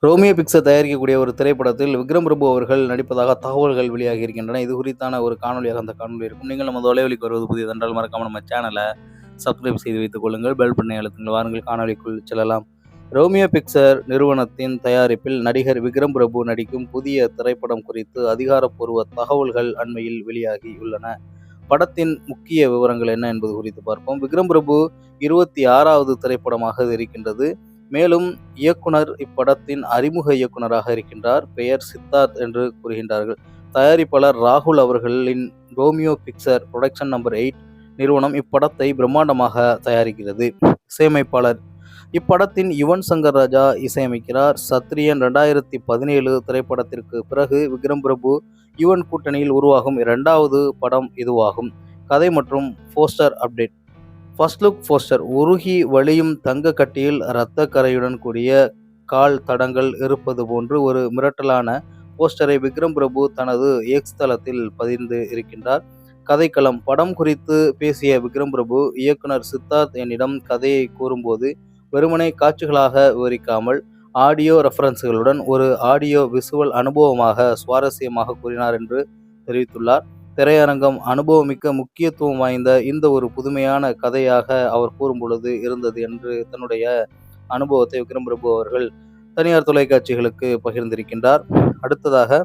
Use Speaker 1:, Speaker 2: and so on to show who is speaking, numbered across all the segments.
Speaker 1: Romeo picture தயாரிக்கக்கூடிய ஒரு திரைப்படத்தில் விக்ரம் பிரபு அவர்கள் நடிப்பதாக தகவல்கள் வெளியாகி இருக்கின்றன. இது குறித்தான ஒரு காணொலியாக அந்த காணொலி இருக்கும். நீங்கள் நம்ம தொலைவலிக்கு வருவது புதியதென்றால் மறக்காம நம்ம சேனலை சப்ஸ்கிரைப் செய்து வைத்துக் கொள்ளுங்கள். பெல் பட்டனை அழுத்துங்கள். வாருங்கள் காணொலிக்குள் செல்லலாம். ரோமியோ பிக்சர் நிறுவனத்தின் தயாரிப்பில் நடிகர் விக்ரம் பிரபு நடிக்கும் புதிய திரைப்படம் குறித்து அதிகாரப்பூர்வ தகவல்கள் அண்மையில் வெளியாகி உள்ளன. படத்தின் முக்கிய விவரங்கள் என்ன என்பது குறித்து பார்ப்போம். விக்ரம் பிரபு 26வது திரைப்படமாக இது இருக்கின்றது. மேலும் இயக்குனர் இப்படத்தின் அறிமுக இயக்குனராக இருக்கின்றார். பெயர் சித்தார்த் என்று கூறுகின்றார்கள். தயாரிப்பாளர் ராகுல் அவர்களின் ரோமியோ பிக்சர் புரொடக்ஷன் நம்பர் 8 நிறுவனம் இப்படத்தை பிரம்மாண்டமாக தயாரிக்கிறது. இசையமைப்பாளர் இப்படத்தின் யுவன் சங்கர் ராஜா இசையமைக்கிறார். சத்ரியன் 2017 திரைப்படத்திற்கு பிறகு விக்ரம் பிரபு யுவன் கூட்டணியில் உருவாகும் 2வது படம் இதுவாகும். கதை மற்றும் poster update. First look poster. உருகி வழியும் தங்க கட்டியில் இரத்த கரையுடன் கூடிய கால் தடங்கள் இருப்பது போன்று ஒரு மிரட்டலான போஸ்டரை விக்ரம் பிரபு தனது எக்ஸ் தளத்தில் பதிந்து இருக்கின்றார். கதைக்களம். படம் குறித்து பேசிய விக்ரம் பிரபு, இயக்குனர் சித்தார்த் என்னிடம் கதையை கூறும்போது வெறுமனே காட்சிகளாக விவரிக்காமல் ஆடியோ ரெஃபரன்ஸ்களுடன் ஒரு ஆடியோ விசுவல் அனுபவமாக சுவாரஸ்யமாக கூறினார் என்று தெரிவித்துள்ளார். திரையரங்கம் அனுபவமிக்க முக்கியத்துவம் வாய்ந்த இந்த ஒரு புதுமையான கதையாக அவர் கூறும் பொழுது இருந்தது என்று தன்னுடைய அனுபவத்தை விக்ரம் பிரபு அவர்கள் தனியார் தொலைக்காட்சிகளுக்கு பகிர்ந்திருக்கின்றார். அடுத்ததாக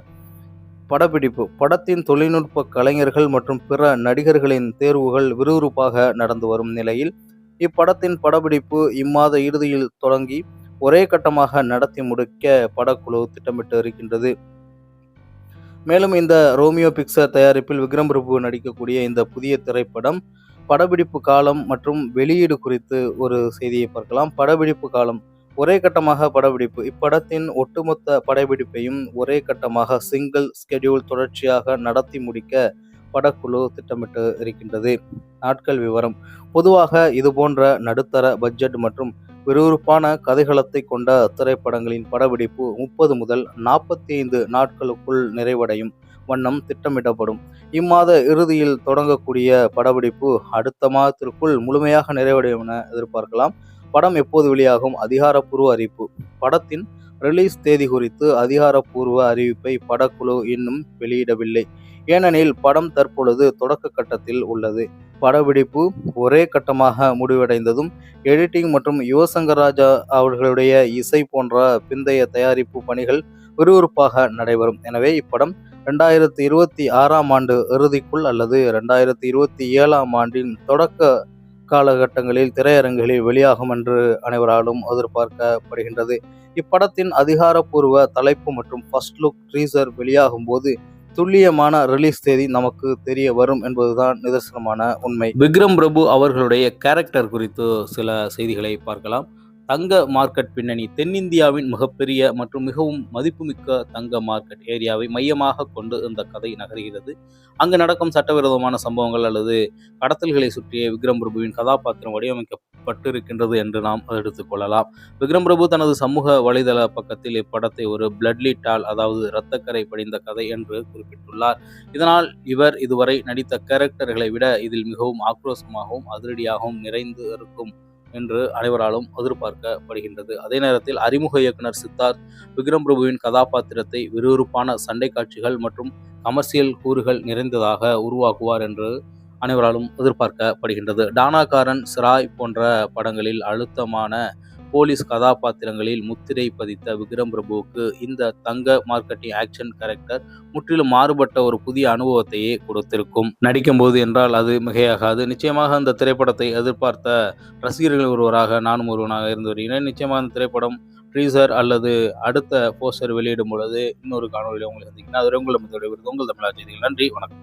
Speaker 1: படப்பிடிப்பு. படத்தின் தொழில்நுட்ப கலைஞர்கள் மற்றும் பிற நடிகர்களின் தேர்வுகள் விறுவிறுப்பாக நடந்து வரும் நிலையில் இப்படத்தின் படப்பிடிப்பு இம்மாத இறுதியில் தொடங்கி ஒரே கட்டமாக நடத்தி முடிக்க படக்குழு திட்டமிட்டு இருக்கின்றது. மேலும் இந்த ரோமியோ பிக்சர் தயாரிப்பில் விக்ரம் பிரபு நடிக்கக்கூடிய இந்த புதிய திரைப்படம் படப்பிடிப்பு காலம் மற்றும் வெளியீடு குறித்து ஒரு செய்தியை பார்க்கலாம். படப்பிடிப்பு காலம். ஒரே கட்டமாக படப்பிடிப்பு. இப்படத்தின் ஒட்டுமொத்த படப்பிடிப்பையும் ஒரே கட்டமாக சிங்கிள் ஸ்கெடியூல் தொடர்ச்சியாக நடத்தி முடிக்க படக்குழு திட்டமிட்டு இருக்கின்றது. நாட்கள் விவரம். பொதுவாக இதுபோன்ற நடுத்தர பட்ஜெட் மற்றும் விறுவிறுப்பான கதைகளத்தை கொண்ட திரைப்படங்களின் படப்பிடிப்பு 30 முதல் 45 நாட்களுக்குள் நிறைவடையும் வண்ணம் திட்டமிடப்படும். இம்மாத இறுதியில் தொடங்கக்கூடிய படப்பிடிப்பு அடுத்த மாதத்திற்குள் முழுமையாக நிறைவடையும் என எதிர்பார்க்கலாம். படம் எப்போது வெளியாகும்? அதிகாரப்பூர்வ அறிவிப்பு. படத்தின் ரிலீஸ் தேதி குறித்து அதிகாரப்பூர்வ அறிவிப்பை படக்குழு இன்னும் வெளியிடவில்லை. ஏனெனில் படம் தற்பொழுது தொடக்க கட்டத்தில் உள்ளது. படப்பிடிப்பு ஒரே கட்டமாக முடிவடைந்ததும் எடிட்டிங் மற்றும் யுவசங்கர் ராஜா அவர்களுடைய இசை போன்ற பிந்தைய தயாரிப்பு பணிகள் விறுவிறுப்பாக நடைபெறும். எனவே இப்படம் 2026ஆம் ஆண்டு இறுதிக்குள் அல்லது 2027ஆம் ஆண்டின் தொடக்க காலகட்டங்களில் திரையரங்குகளில் வெளியாகும் என்று அனைவராலும் எதிர்பார்க்கப்படுகின்றது. இப்படத்தின் அதிகாரப்பூர்வ தலைப்பு மற்றும் ஃபர்ஸ்ட் லுக் டீசர் வெளியாகும் போது துல்லியமான ரிலீஸ் தேதி நமக்கு தெரிய வரும் என்பதுதான் நிதர்சனமான உண்மை. விக்ரம் பிரபு அவர்களுடைய கேரக்டர் குறித்து சில செய்திகளை பார்க்கலாம். தங்க மார்க்கெட் பின்னணி. தென்னிந்தியாவின் மிகப்பெரிய மற்றும் மிகவும் மதிப்புமிக்க தங்க மார்க்கெட் ஏரியாவை மையமாக கொண்டு இந்த கதை நகர்கிறது. அங்கு நடக்கும் சட்டவிரோதமான சம்பவங்கள் அல்லது கடத்தல்களை சுற்றிய விக்ரம் பிரபுவின் கதாபாத்திரம் வடிவமைக்கப்பட்டிருக்கின்றது என்று நாம் எடுத்துக்கொள்ளலாம். விக்ரம் பிரபு தனது சமூக வலைதள பக்கத்தில் இப்படத்தை ஒரு பிளட்லி டால், அதாவது இரத்தக்கரை படிந்த கதை என்று குறிப்பிட்டுள்ளார். இதனால் இவர் இதுவரை நடித்த கேரக்டர்களை விட இதில் மிகவும் ஆக்ரோஷமாகவும் அதிரடியாகவும் நிறைந்து இருக்கும் என்று அனைவராலும் எதிர்பார்க்கப்படுகின்றது. அதே நேரத்தில் அறிமுக இயக்குனர் சித்தார்த் விக்ரம் பிரபுவின் கதாபாத்திரத்தை விறுவிறுப்பான சண்டை காட்சிகள் மற்றும் கமர்சியல் கூறுகள் நிறைந்ததாக உருவாக்குவார் என்று அனைவராலும் எதிர்பார்க்கப்படுகின்றது. டானாகாரன், சிராய் போன்ற படங்களில் அழுத்தமான போலீஸ் கதாபாத்திரங்களில் முத்திரை பதித்த விக்ரம் பிரபுவுக்கு இந்த தங்க மார்க்கெட்டிங் ஆக்ஷன் கேரக்டர் முற்றிலும் மாறுபட்ட ஒரு புதிய அனுபவத்தையே கொடுத்திருக்கும். நடிக்கும் போது என்றால் அது மிகையாகாது. நிச்சயமாக அந்த திரைப்படத்தை எதிர்பார்த்த ரசிகர்கள் ஒருவராக நானும் ஒருவனாக இருந்து வருகிறேன். நிச்சயமாக அந்த திரைப்படம் ட்ரீசர் அல்லது அடுத்த போஸ்டர் வெளியிடும் பொழுது இன்னொரு காணொலியில் உங்களை சந்திக்கிறேன். அது உங்கள் தமிழ் செய்திகள். நன்றி, வணக்கம்.